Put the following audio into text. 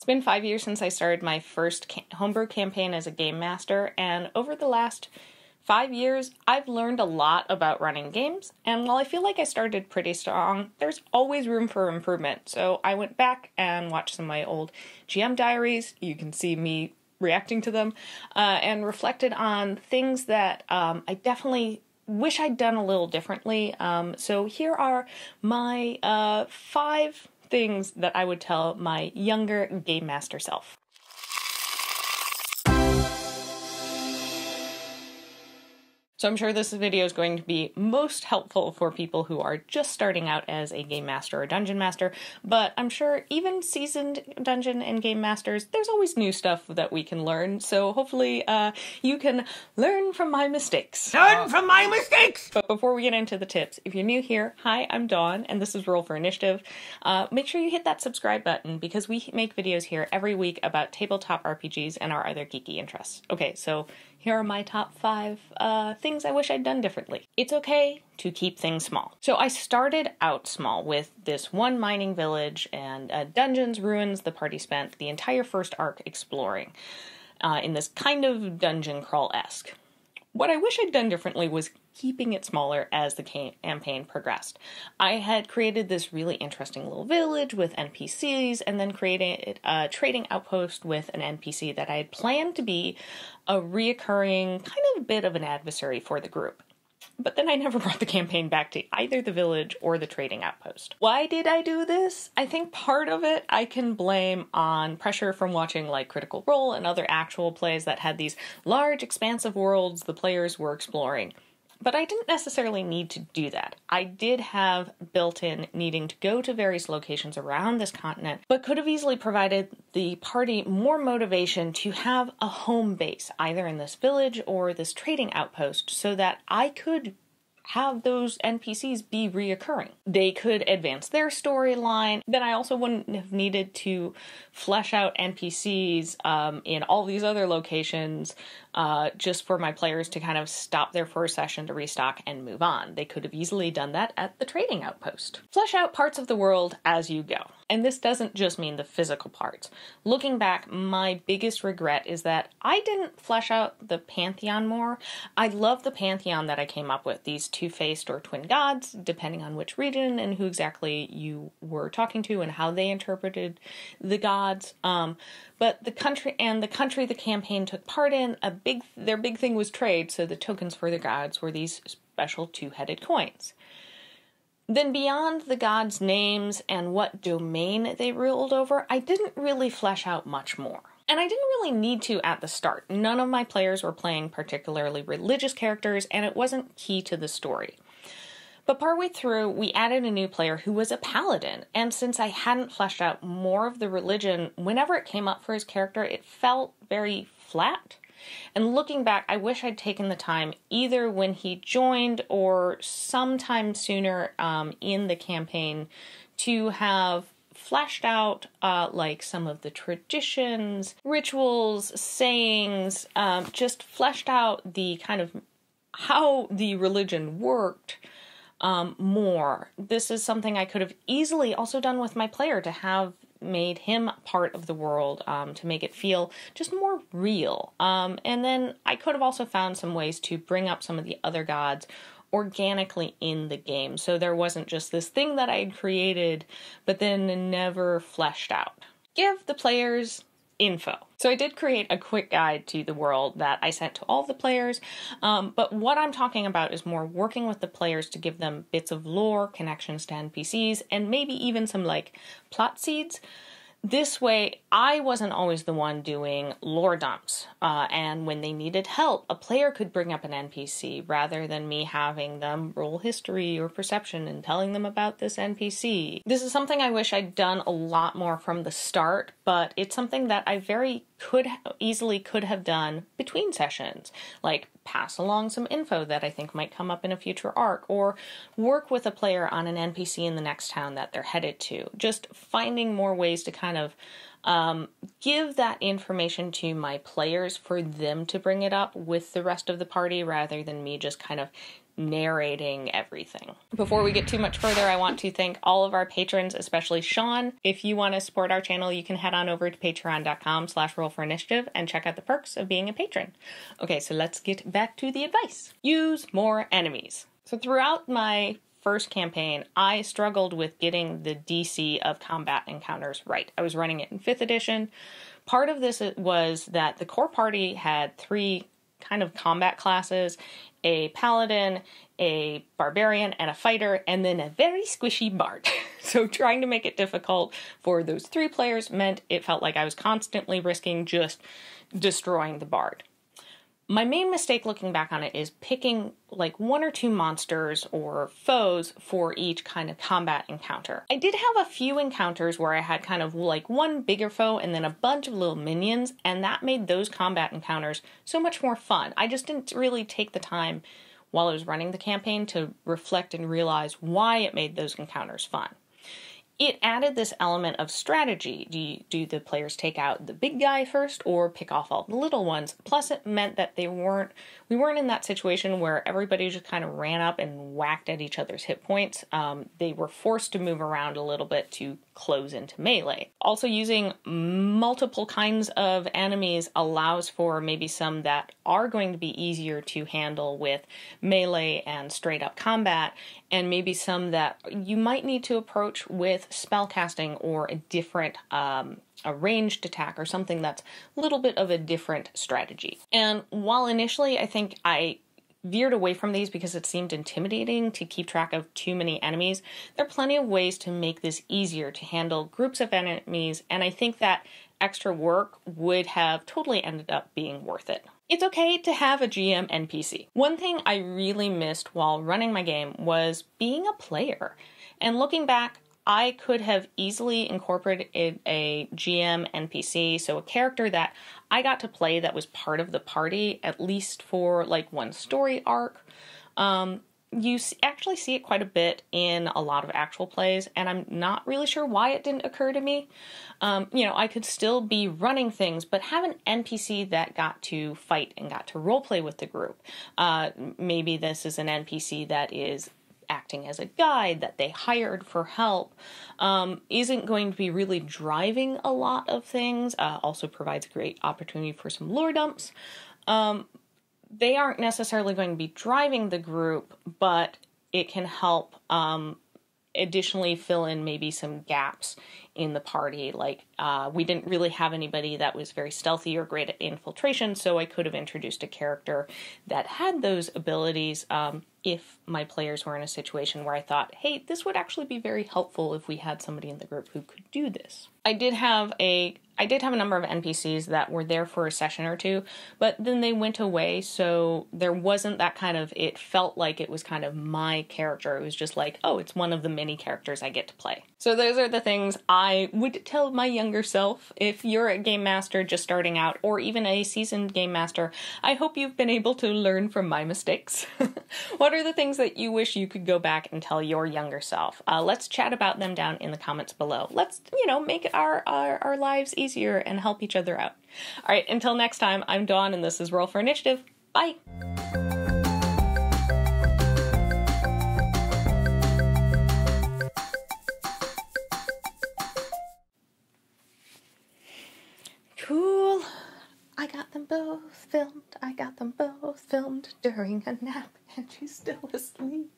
been 5 years since I started my first homebrew campaign as a game master, and over the last 5 years, I've learned a lot about running games, and while I feel like I started pretty strong, there's always room for improvement. So I went back and watched some of my old GM diaries. You can see me reacting to them, and reflected on things that I definitely wish I'd done a little differently. So here are my 5 things that I would tell my younger game master self. So I'm sure this video is going to be most helpful for people who are just starting out as a game master or dungeon master, but I'm sure even seasoned dungeon and game masters, there's always new stuff that we can learn, so hopefully you can learn from my mistakes. Learn from my mistakes! But before we get into the tips, if you're new here, hi, I'm Dawn, and this is Roll for Initiative. Make sure you hit that subscribe button, because we make videos here every week about tabletop RPGs and our other geeky interests. Okay, so here are my top 5 things I wish I'd done differently. It's okay to keep things small. So I started out small with this one mining village and dungeons, ruins the party spent the entire first arc exploring in this kind of dungeon crawl-esque. What I wish I'd done differently was keeping it smaller as the campaign progressed. I had created this really interesting little village with NPCs, and then created a trading outpost with an NPC that I had planned to be a reoccurring kind of bit of an adversary for the group. But then I never brought the campaign back to either the village or the trading outpost. Why did I do this? I think part of it I can blame on pressure from watching like Critical Role and other actual plays that had these large, expansive worlds the players were exploring. But I didn't necessarily need to do that. I did have built-in needing to go to various locations around this continent, but could have easily provided the party more motivation to have a home base, either in this village or this trading outpost, so that I could have those NPCs be reoccurring. They could advance their storyline. Then I also wouldn't have needed to flesh out NPCs in all these other locations just for my players to kind of stop their first session to restock and move on. They could have easily done that at the trading outpost. Flesh out parts of the world as you go. And this doesn't just mean the physical parts. Looking back, my biggest regret is that I didn't flesh out the pantheon more. I love the pantheon that I came up with, these two-faced or twin gods, depending on which region and who exactly you were talking to and how they interpreted the gods. But the country the campaign took part in, their big thing was trade, so the tokens for the gods were these special two-headed coins. Then beyond the gods' names and what domain they ruled over, I didn't really flesh out much more. And I didn't really need to at the start. None of my players were playing particularly religious characters, and it wasn't key to the story. But partway through, we added a new player who was a paladin, and since I hadn't fleshed out more of the religion, whenever it came up for his character, it felt very flat. And looking back, I wish I'd taken the time either when he joined or sometime sooner in the campaign to have fleshed out like some of the traditions, rituals, sayings, just fleshed out the kind of how the religion worked more. This is something I could have easily also done with my player to have made him part of the world, to make it feel just more real. And then I could have also found some ways to bring up some of the other gods organically in the game, so there wasn't just this thing that I had created but then never fleshed out. Give the players info. So I did create a quick guide to the world that I sent to all the players, but what I'm talking about is more working with the players to give them bits of lore, connections to NPCs, and maybe even some like plot seeds. This way, I wasn't always the one doing lore dumps, and when they needed help, a player could bring up an NPC rather than me having them roll history or perception and telling them about this NPC. This is something I wish I'd done a lot more from the start, but it's something that I very easily could have done between sessions, like pass along some info that I think might come up in a future arc, or work with a player on an NPC in the next town that they're headed to. Just finding more ways to kind of give that information to my players for them to bring it up with the rest of the party rather than me just kind of narrating everything. Before we get too much further, I want to thank all of our patrons, especially Sean. If you want to support our channel, you can head on over to patreon.com/rollforinitiative and check out the perks of being a patron. Okay, so let's get back to the advice. Use more enemies. So throughout my first campaign, I struggled with getting the DC of combat encounters right. I was running it in 5th edition. Part of this was that the core party had 3 kind of combat classes: a paladin, a barbarian, and a fighter, and then a very squishy bard. So trying to make it difficult for those 3 players meant it felt like I was constantly risking just destroying the bard. My main mistake looking back on it is picking like 1 or 2 monsters or foes for each kind of combat encounter. I did have a few encounters where I had kind of like 1 bigger foe and then a bunch of little minions, and that made those combat encounters so much more fun. I just didn't really take the time while I was running the campaign to reflect and realize why it made those encounters fun. It added this element of strategy. Do the players take out the big guy first or pick off all the little ones? Plus it meant that we weren't in that situation where everybody just kind of ran up and whacked at each other's hit points. They were forced to move around a little bit to close into melee. Also, using multiple kinds of enemies allows for maybe some that are going to be easier to handle with melee and straight up combat, and maybe some that you might need to approach with spellcasting or a different a ranged attack or something that's a little bit of a different strategy. And while initially I think I veered away from these because it seemed intimidating to keep track of too many enemies, there are plenty of ways to make this easier to handle groups of enemies, and I think that extra work would have totally ended up being worth it. It's okay to have a GM NPC. One thing I really missed while running my game was being a player. And looking back, I could have easily incorporated a GM NPC, so a character that I got to play that was part of the party, at least for like 1 story arc. You actually see it quite a bit in a lot of actual plays, and I'm not really sure why it didn't occur to me. I could still be running things, but have an NPC that got to fight and got to roleplay with the group. Maybe this is an NPC that is acting as a guide that they hired for help, isn't going to be really driving a lot of things, also provides a great opportunity for some lore dumps. They aren't necessarily going to be driving the group, but it can help additionally fill in maybe some gaps in the party. Like, we didn't really have anybody that was very stealthy or great at infiltration, so I could have introduced a character that had those abilities if my players were in a situation where I thought, hey, this would actually be very helpful if we had somebody in the group who could do this. I did have a number of NPCs that were there for a session or 2, but then they went away, so there wasn't that kind of, it felt like it was kind of my character. It was just like, oh, it's one of the many characters I get to play. So those are the things I would tell my younger self. If you're a game master just starting out, or even a seasoned game master, I hope you've been able to learn from my mistakes. What are the things that you wish you could go back and tell your younger self? Let's chat about them down in the comments below. Let's, make our lives easier and help each other out. All right, until next time, I'm Dawn, and this is Roll for Initiative. Bye! Cool. I got them both filmed during a nap, and she's still asleep.